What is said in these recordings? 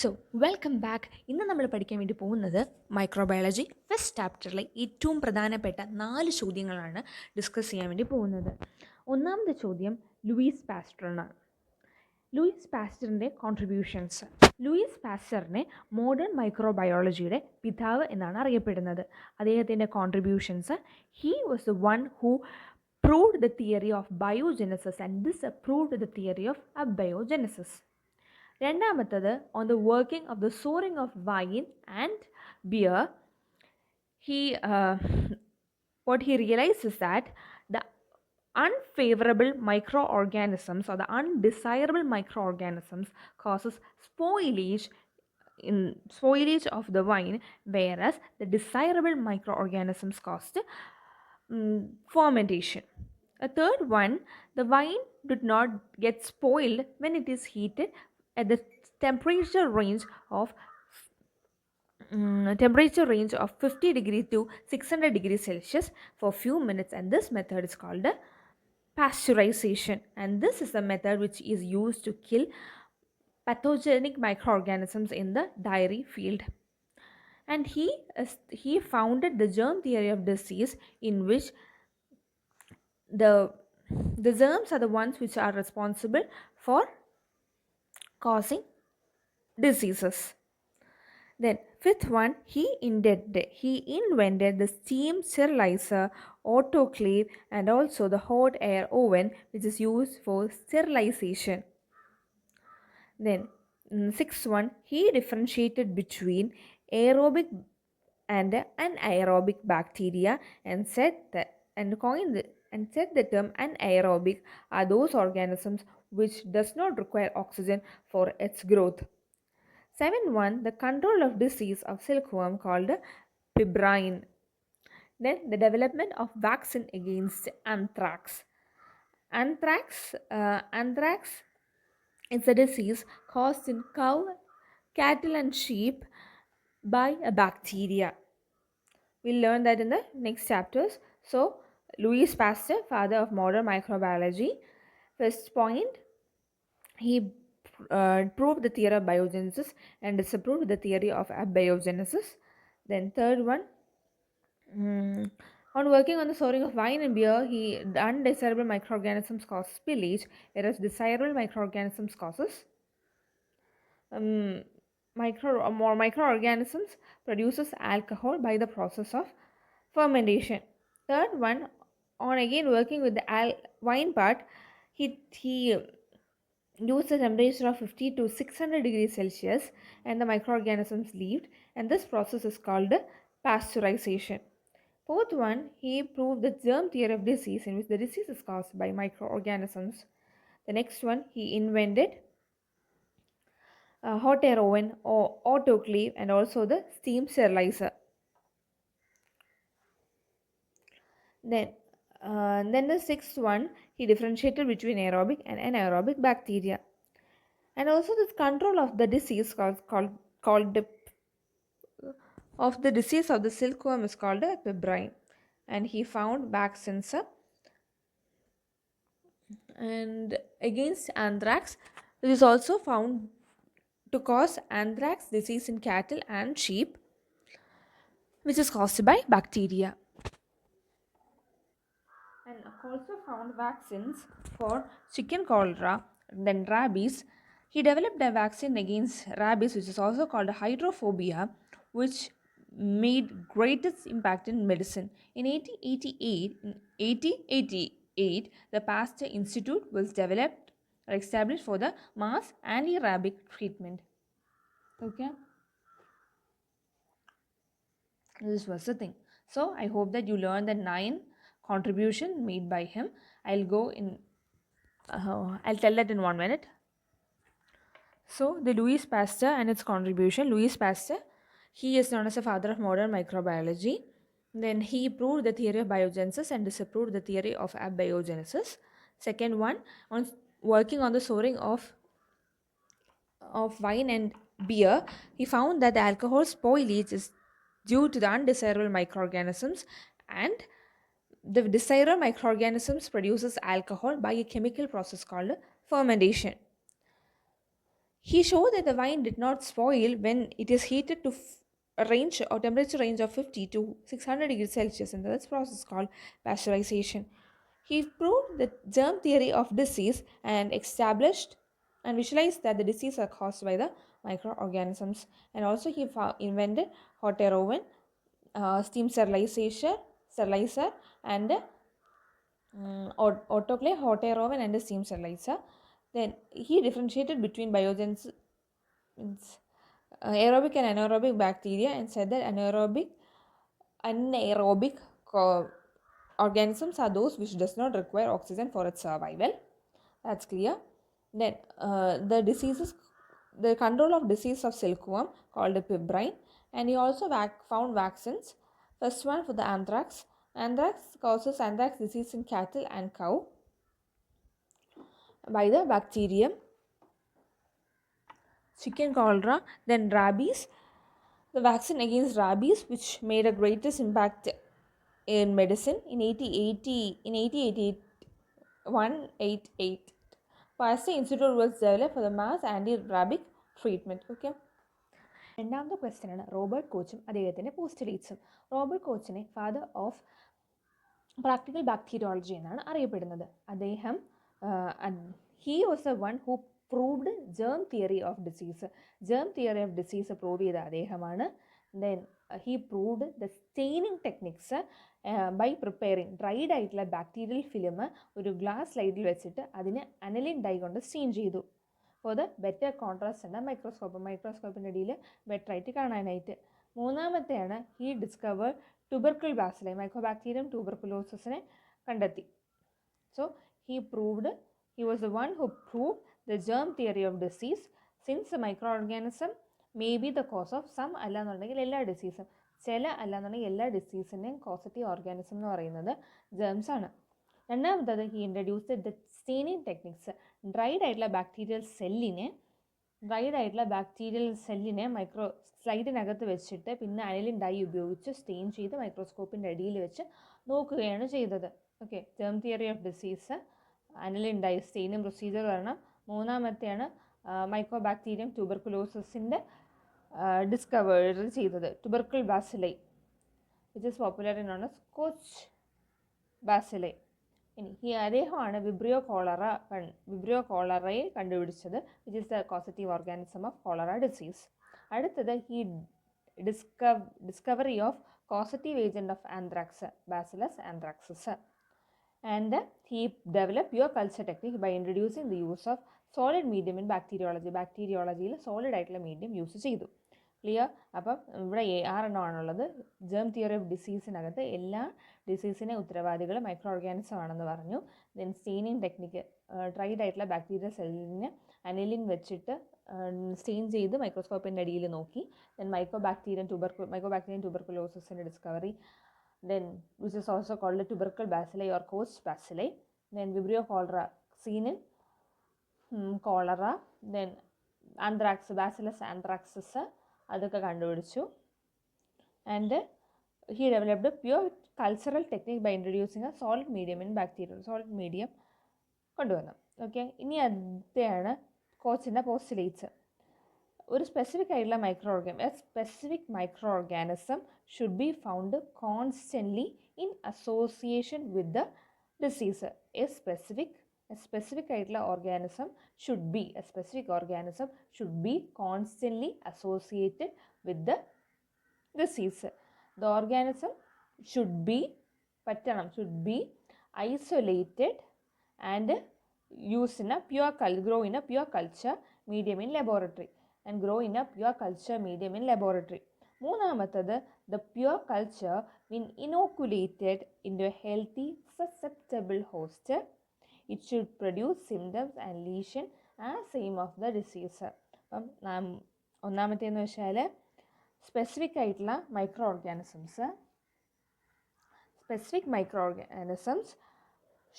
So welcome back. ഇന്ന് നമ്മൾ പഠിക്കാൻ വേണ്ടി പോകുന്നത് മൈക്രോബയോളജി ഫസ്റ്റ് ചാപ്റ്ററിലെ ഏറ്റവും പ്രധാനപ്പെട്ട 4 ചോദ്യങ്ങളാണ് ഡിസ്കസ് ചെയ്യാൻ വേണ്ടി പോകുന്നത്. ഒന്നാമത്തെ ചോദ്യം ലൂയിസ് പാസ്റ്ററിനാണ്. ലൂയിസ് പാസ്റ്ററിൻ്റെ കോൺട്രിബ്യൂഷൻസ്. ലൂയിസ് പാസ്റ്ററിനെ മോഡേൺ മൈക്രോബയോളജിയുടെ പിതാവ് എന്നാണ് അറിയപ്പെടുന്നത്. അദ്ദേഹത്തിൻ്റെ contributions: he was the one who proved the theory of biogenesis and disapproved the theory of abiogenesis. രണ്ടാമത്തത് on the working of the souring of wine and beer. he uh, what he realized is that the unfavorable microorganisms or the undesirable microorganisms causes spoilage of the wine, whereas the desirable microorganisms cause fermentation. A third one, the wine did not get spoiled when it is heated at the temperature range of 50 degrees to 600 degrees Celsius for few minutes, and this method is called pasteurization, and this is the method which is used to kill pathogenic microorganisms in the dairy field. And he founded the germ theory of disease, in which the germs are the ones which are responsible for causing diseases. Then fifth one, he invented the steam sterilizer, autoclave, and also the hot air oven, which is used for sterilization. Then sixth one, he differentiated between aerobic and anaerobic bacteria and said the term anaerobic are those organisms which does not require oxygen for its growth. 7.1, the control of disease of silkworm called pebrine. Then the development of vaccine against anthrax. Anthrax is a disease caused in cow, cattle and sheep by a bacteria. We'll learn that in the next chapters. So Louis Pasteur, father of modern microbiology. First point, he proved the theory of biogenesis and disapproved the theory of abiogenesis. Then third one, on working on the sourcing of wine and beer, the undesirable microorganisms cause spillage, whereas desirable microorganisms causes microorganisms produces alcohol by the process of fermentation. Third one, on again working with the wine part, he used a temperature of 50 to 600 degrees Celsius, and the microorganisms lived, and this process is called pasteurization. Fourth one, he proved the germ theory of disease, in which the disease is caused by microorganisms. The next one, he invented a hot air oven or autoclave and also the steam sterilizer. Then the sixth one, he differentiated between aerobic and anaerobic bacteria. And also this control of the disease of the disease of the silkworm is called a pebrine. And he found vaccines and against anthrax, which is also found to cause anthrax disease in cattle and sheep, which is caused by bacteria. And also found vaccines for chicken cholera, then rabies. He developed a vaccine against rabies, which is also called hydrophobia, which made greatest impact in medicine. In 1888, the Pasteur Institute was developed or established for the mass anti-rabic treatment. Okay, this was the thing. So I hope that you learned the 9 contribution made by him. I'll tell that in 1 minute. So the Louis Pasteur and its contribution. Louis Pasteur, he is known as the father of modern microbiology. Then he proved the theory of biogenesis and disapproved the theory of abiogenesis. Second one, on working on the sourcing of wine and beer, he found that the alcohol spoilage is due to the undesirable microorganisms, and the desirable microorganisms produces alcohol by a chemical process called fermentation. He showed that the wine did not spoil when it is heated to a range or temperature range of 50 to 600 degrees Celsius, and this process called pasteurization. He proved the germ theory of disease and established and visualized that the disease are caused by the microorganisms. And also he invented hot air oven, steam sterilizer, and autoclave, hot air oven, and steam sterilizer. Then he differentiated between biogens, aerobic and anaerobic bacteria, and said that anaerobic organisms are those which does not require oxygen for its survival. That's clear. Then the control of disease of silkworm called pibrine, and he also found vaccines. First one for the anthrax. Anthrax causes anthrax disease in cattle and cow by the bacterium. Chicken cholera, then rabies. The vaccine against rabies, which made a greatest impact in medicine in 1888. Pasteur Institute was developed for the mass anti-rabic treatment. Okay. രണ്ടാമത്തെ question ആണ് Robert കോച്ചും അദ്ദേഹത്തിൻ്റെ പോസ്റ്റുലേറ്റ്സും. Robert കോച്ചിനെ father of practical bacteriology എന്നാണ് അറിയപ്പെടുന്നത്. അദ്ദേഹം he was the one who proved germ theory of disease. Germ theory of disease prove ചെയ്ത അദ്ദേഹമാണ്. Then he proved the staining techniques by preparing dried ആയിട്ടുള്ള ബാക്ടീരിയൽ ഫിലിം ഒരു glass സ്ലൈഡിൽ വെച്ചിട്ട് അതിന് അനലിൻ ഡൈ കൊണ്ട് സ്റ്റെയിൻ ചെയ്തു. ഫോർ ദ ബെറ്റർ കോൺട്രാസ്റ്റ് ഉണ്ട് മൈക്രോസ്കോപ്പിൻ്റെ ഇടയിൽ ബെറ്ററായിട്ട് കാണാനായിട്ട്. മൂന്നാമത്തെയാണ് he discover tubercle bacilli mycobacterium ട്യൂബർക്കുലോസിസിനെ കണ്ടെത്തി. So he was the one who proved the germ theory of disease since micro organism may be the cause of some അല്ലാന്നുണ്ടെങ്കിൽ എല്ലാ ഡിസീസും, ചില അല്ലാന്നുണ്ടെങ്കിൽ എല്ലാ ഡിസീസിൻ്റെയും കോസറ്റീവ് ഓർഗാനിസം എന്ന് പറയുന്നത് ജേംസ് ആണ്. രണ്ടാമത്തത് he introduced the staining techniques. Dried ആയിട്ടുള്ള ബാക്ടീരിയൽ സെല്ലിനെ മൈക്രോ സ്ലൈഡിനകത്ത് വെച്ചിട്ട് പിന്നെ അനലിൻ ഡൈ ഉപയോഗിച്ച് സ്റ്റെയിൻ ചെയ്ത് മൈക്രോസ്കോപ്പിൻ്റെ അടിയിൽ വെച്ച് നോക്കുകയാണ് ചെയ്തത്. Okay, germ theory of disease, aniline dye staining procedure വരണം. മൂന്നാമത്തെയാണ് മൈക്രോ ബാക്ടീരിയം ട്യൂബർക്കുലോസിസിൻ്റെ ഡിസ്കവർ ചെയ്തത് tubercle bacilli which is popularly known as Koch bacilli. ഇനി അദ്ദേഹമാണ് വിബ്രിയോ കോളറയെ കണ്ടുപിടിച്ചത്, which is the causative organism of cholera disease. അടുത്തത് he discovery of causative agent of anthrax, bacillus anthracis. And he develop pure culture technique by introducing the use of solid medium in ബാക്ടീരിയോളജിയിൽ solid ആയിട്ടുള്ള medium use ചെയ്തു. Clear? അപ്പം ഇവിടെ 6 എണ്ണമാണുള്ളത്. Germ theory of ഡിസീസിനകത്ത് എല്ലാ ഡിസീസിനെ ഉത്തരവാദികൾ മൈക്രോ ഓർഗാനിസം ആണെന്ന് പറഞ്ഞു. ദെൻ സ്റ്റെയിനിങ് ടെക്നിക്ക്, ഡ്രൈഡ് ആയിട്ടുള്ള ബാക്ടീരിയ സെല്ലിനെ അനലിൻ വെച്ചിട്ട് സ്റ്റെയിൻ ചെയ്ത് മൈക്രോസ്കോപ്പിൻ്റെ അടിയിൽ നോക്കി. ദെൻ മൈക്രോബാക്ടീരിയം ട്യൂബർക്കുലോസിസിൻ്റെ discovery, then which is also called tubercle bacilli or Koch bacilli. Then vibrio cholera, സീനിൻ cholera, then anthrax, bacillus anthracis, അതൊക്കെ കണ്ടുപിടിച്ചു. And he developed pure cultural technique by introducing a solid medium in bacteria, solid medium കൊണ്ടുവന്നു. Okay, ഇനി അടുത്തെയാണ് കോച്ചിൻ്റെ postulates. ഒരു specific ആയിട്ടുള്ള micro organism should be found constantly in association with the disease. A specific ആയിട്ടുള്ള organism should be constantly associated with the disease. The organism should be isolated and use in a grow in a pure culture medium in laboratory. മൂന്നാമത്തത്, the pure culture when inoculated into a healthy susceptible host, it should produce symptoms and lesion as same of the disease. അപ്പം ഒന്നാമത്തേന്ന് വെച്ചാൽ specific ആയിട്ടുള്ള micro organisms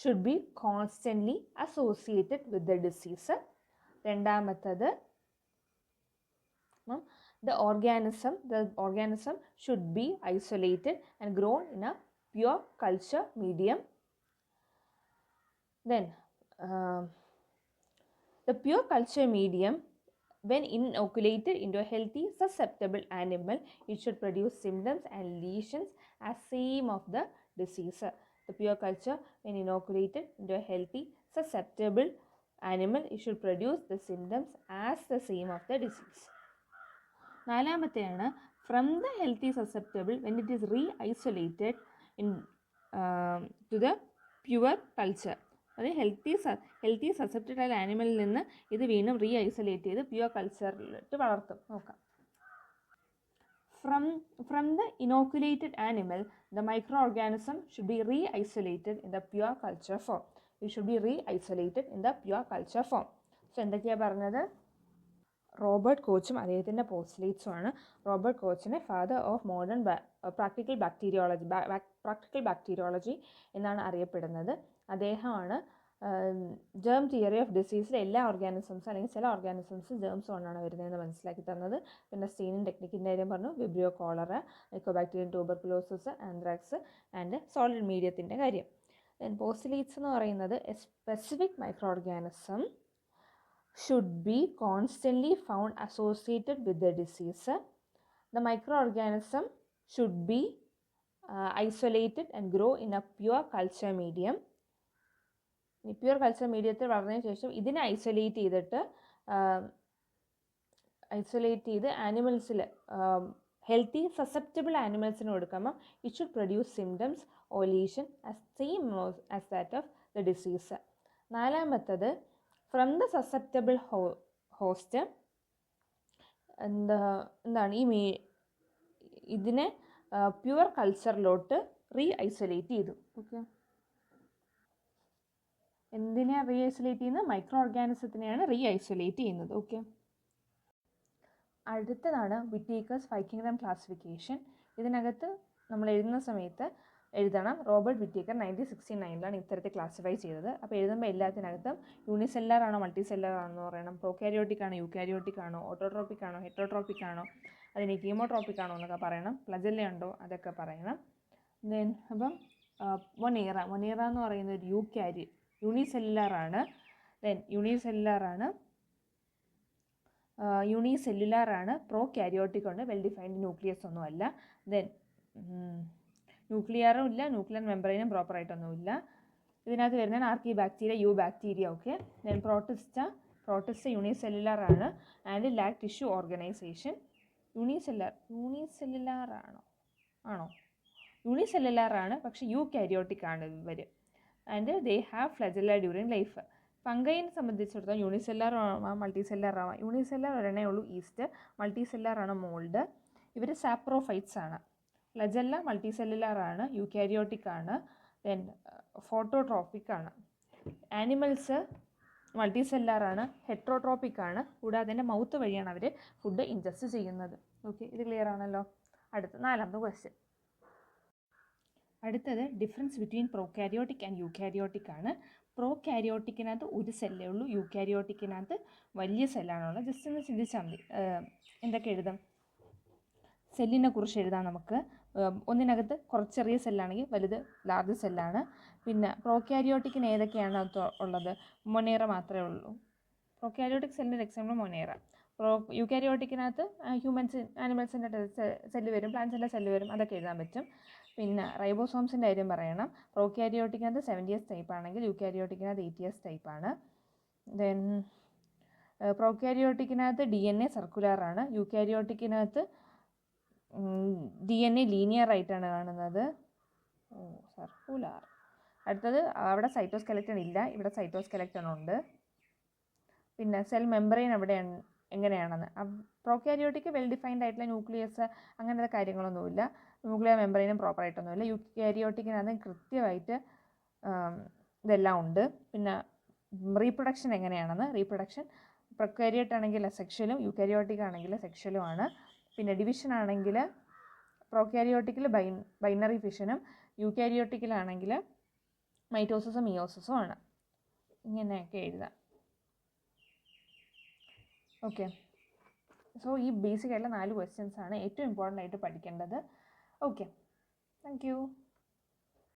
should be constantly associated with the disease. രണ്ടാമത്തത്, the organism should be isolated and grown in a pure culture medium. Then the pure culture medium when inoculated into a healthy susceptible animal, it should produce symptoms and lesions as same of the disease. The pure culture, when inoculated into a healthy susceptible animal, it should produce the symptoms as the same of the disease. നാലാമത്തെയാണ് from the healthy susceptible when it is re-isolated to the pure culture. അതായത് healthy സസെപ്റ്റഡ് ആനിമലിൽ നിന്ന് ഇത് വീണ്ടും റീഐസൊലേറ്റ് ചെയ്ത് pure കൾച്ചറിലിട്ട് വളർത്തും. നോക്കാം. From the inoculated animal, the microorganism should be re-isolated in the pure culture form. It should be re-isolated in the pure culture form. So എന്തൊക്കെയാണ് പറഞ്ഞത്? Robert കോച്ചും അദ്ദേഹത്തിൻ്റെ പോസ്റ്റ്ലേറ്റ്സുമാണ്. റോബർട്ട് കോച്ചിനെ father of modern practical bacteriology എന്നാണ് അറിയപ്പെടുന്നത്. അദ്ദേഹമാണ് germ theory of ഡിസീസിലെ എല്ലാ ഓർഗാനിസംസും അല്ലെങ്കിൽ ചില ഓർഗാനിസംസ് ജേംസ് കൊണ്ടാണ് വരുന്നതെന്ന് മനസ്സിലാക്കി തന്നത്. പിന്നെ സ്റ്റെയിനിങ് ടെക്നിക്കിൻ്റെ കാര്യം പറഞ്ഞു, vibrio cholera, mycobacterium tuberculosis, anthrax and solid മീഡിയത്തിൻ്റെ കാര്യം. ദെൻ പോസ്റ്റ്ലേറ്റ്സ് എന്ന് പറയുന്നത് a specific micro organism should be constantly found associated with the disease. The microorganism should be isolated and grow in a pure culture medium. Pure culture മീഡിയത്തിൽ വളർന്നതിന് ശേഷം ഇതിനെ isolate ചെയ്ത് ആനിമൽസിൽ healthy susceptible ആനിമൽസിന് കൊടുക്കുമ്പോൾ it should produce symptoms or lesion as same as that of the disease. നാലാമത്തത് from the susceptible host എന്താണ് ഇതിനെ pure കൾച്ചറിലോട്ട് റീഐസൊലേറ്റ് ചെയ്തു. Okay, എന്തിനെയാണ് റീഐസൊലേറ്റ് ചെയ്യുന്നത്? മൈക്രോ ഓർഗാനിസത്തിനെയാണ് റീഐസൊലേറ്റ് ചെയ്യുന്നത്. ഓക്കെ, അടുത്തതാണ് വിറ്റേക്കേഴ്സ് 5 കിങ്ഡം ക്ലാസിഫിക്കേഷൻ. ഇതിനകത്ത് നമ്മൾ എഴുതുന്ന സമയത്ത് എഴുതണം റോബർട്ട് വിറ്റേക്കർ 1969 ഇത്തരത്തിൽ ക്ലാസിഫൈ ചെയ്തത്. അപ്പോൾ എഴുതുമ്പോൾ എല്ലാത്തിനകത്തും യൂണിസെല്ലാർ ആണോ മൾട്ടിസെല്ലാർ ആണോ എന്ന് പറയണം, പ്രൊകാരിയോട്ടിക് ആണോ യൂകാരിയോട്ടിക് ആണോ, ഓട്ടോട്രോപ്പിക് ആണോ ഹെറ്ററോട്രോപ്പിക് ആണോ, അതിന് കീമോട്രോപ്പിക് ആണോ എന്നൊക്കെ പറയണം, പ്ലജല്ല ഉണ്ടോ അതൊക്കെ പറയണം. ദെൻ അപ്പം മൊനേറ എന്ന് പറയുന്ന ഒരു യൂണിസെല്ലുലാർ ആണ്, പ്രോകാരിയോട്ടിക് ഉണ്ട്, വെൽ ഡിഫൈൻഡ് ന്യൂക്ലിയസ് ഒന്നുമല്ല. ദെൻ ന്യൂക്ലിയറും ഇല്ല, ന്യൂക്ലിയർ മെമ്പറൈനും പ്രോപ്പറായിട്ടൊന്നുമില്ല. ഇതിനകത്ത് വരുന്നതാണ് archaebacteria, eubacteria. Okay, then protista unicellular ആണ് and lack tissue organisation. Unicellular ആണോ യൂണിസെല്ലുലാർ ആണ്, പക്ഷേ യൂകാരിയോട്ടിക് ആണ് ഇവർ. And they have flagella during life. ഫംഗൈനെ സംബന്ധിച്ചിടത്തോളം യൂണിസെല്ലാർ ആവാം മൾട്ടിസെല്ലാർ ആവാം. യൂണിസെല്ലാർ ഒരെണ്ണേ ഉള്ളൂ ഈസ്റ്റ്, മൾട്ടിസെല്ലാർ ആണ് മോൾഡ്. ഇവർ സാപ്രോഫൈറ്റ്സ് ആണ്. ഫ്ലജല്ല മൾട്ടിസെല്ലുലാർ ആണ്, യൂകാരിയോട്ടിക് ആണ്, ദെൻ ഫോട്ടോട്രോപ്പിക് ആണ്. ആനിമൽസ് മൾട്ടിസെല്ലാർ ആണ്, ഹെറ്ററോട്രോപ്പിക് ആണ്, കൂടാതെ തന്നെ മൗത്ത് വഴിയാണ് അവർ ഫുഡ് ഇൻജസ്റ്റ് ചെയ്യുന്നത്. ഓക്കെ, ഇത് ക്ലിയർ ആണല്ലോ. നാലാമത്തെ ക്വസ്റ്റ്യൻ. അടുത്തത് difference between prokaryotic and eukaryotic ആണ്. പ്രോകാരിയോട്ടിക്കിനകത്ത് ഒരു സെല്ലേ ഉള്ളൂ, യൂകാരിയോട്ടിക്കിനകത്ത് വലിയ സെല്ലാണുള്ളത്. ജസ്റ്റ് ഒന്ന് ചിന്തിച്ചാൽ മതി. എന്തൊക്കെ എഴുതാം? സെല്ലിനെ കുറിച്ച് എഴുതാം നമുക്ക്. ഒന്നിനകത്ത് കുറച്ച് ചെറിയ സെല്ലാണെങ്കിൽ വലുത് ലാർജ് സെല്ലാണ്. പിന്നെ പ്രോകാരിയോട്ടിക്കിന് ഏതൊക്കെയാണ് ഉള്ളത്? മൊനേറ മാത്രമേ ഉള്ളൂ. പ്രോകാരിയോട്ടിക് സെല്ലിൻ്റെ എക്സാമ്പിൾ മൊനേറ. യൂകാരിയോട്ടിക്കിനകത്ത് ആനിമൽസിൻ്റെ സെല്ല് വരും, പ്ലാന്റ്സിൻ്റെ സെല്ല് വരും, അതൊക്കെ എഴുതാൻ പറ്റും. പിന്നെ റൈബോസോംസിൻ്റെ കാര്യം പറയണം. പ്രോകാരിയോട്ടിക്കിനകത്ത് 70S ടൈപ്പ് ആണെങ്കിൽ യൂകാരിയോട്ടിക്കിനകത്ത് 80S ടൈപ്പാണ്. ദെൻ പ്രോകാരിയോട്ടിക്കിനകത്ത് DNA സർക്കുലാർ ആണ്, യൂകാരിയോട്ടിക്കിനകത്ത് DNA ലീനിയർ ആയിട്ടാണ് കാണുന്നത്. സർക്കുലാർ. അടുത്തത് അവിടെ സൈറ്റോസ്കെലറ്റൺ ഇല്ല, ഇവിടെ സൈറ്റോസ്കെലറ്റൺ ഉണ്ട്. പിന്നെ സെൽ മെമ്പറൈൻ അവിടെ എങ്ങനെയാണെന്ന്. പ്രോകാരിയോട്ടിക്ക് വെൽ ഡിഫൈൻഡ് ആയിട്ടുള്ള ന്യൂക്ലിയസ് അങ്ങനത്തെ കാര്യങ്ങളൊന്നുമില്ല, ന്യൂക്ലിയർ മെമ്പറൈനും പ്രോപ്പറായിട്ടൊന്നുമില്ല. യൂകാരിയോട്ടിക്കിനകത്ത് കൃത്യമായിട്ട് ഇതെല്ലാം ഉണ്ട്. പിന്നെ റീപ്രൊഡക്ഷൻ എങ്ങനെയാണെന്ന്. റീപ്രൊഡക്ഷൻ പ്രൊകാരിയോട്ട് ആണെങ്കിൽ സെക്ഷലും യൂകാരിയോട്ടിക് ആണെങ്കിൽ സെക്ഷലുമാണ്. പിന്നെ ഡിവിഷൻ ആണെങ്കിൽ പ്രോകാരിയോട്ടിക്കിൽ ബൈനറി ഫിഷനും യൂകാരിയോട്ടിക്കിലാണെങ്കിൽ മൈറ്റോസിസും മിയോസിസും ആണ്. ഇങ്ങനെയൊക്കെ എഴുതാം. ഓക്കെ, സോ ഈ ബേസിക് ആയിട്ടുള്ള 4 ക്വസ്റ്റ്യൻസ് ആണ് ഏറ്റവും ഇമ്പോർട്ടൻ്റ് ആയിട്ട് പഠിക്കേണ്ടത്. Okay, thank you.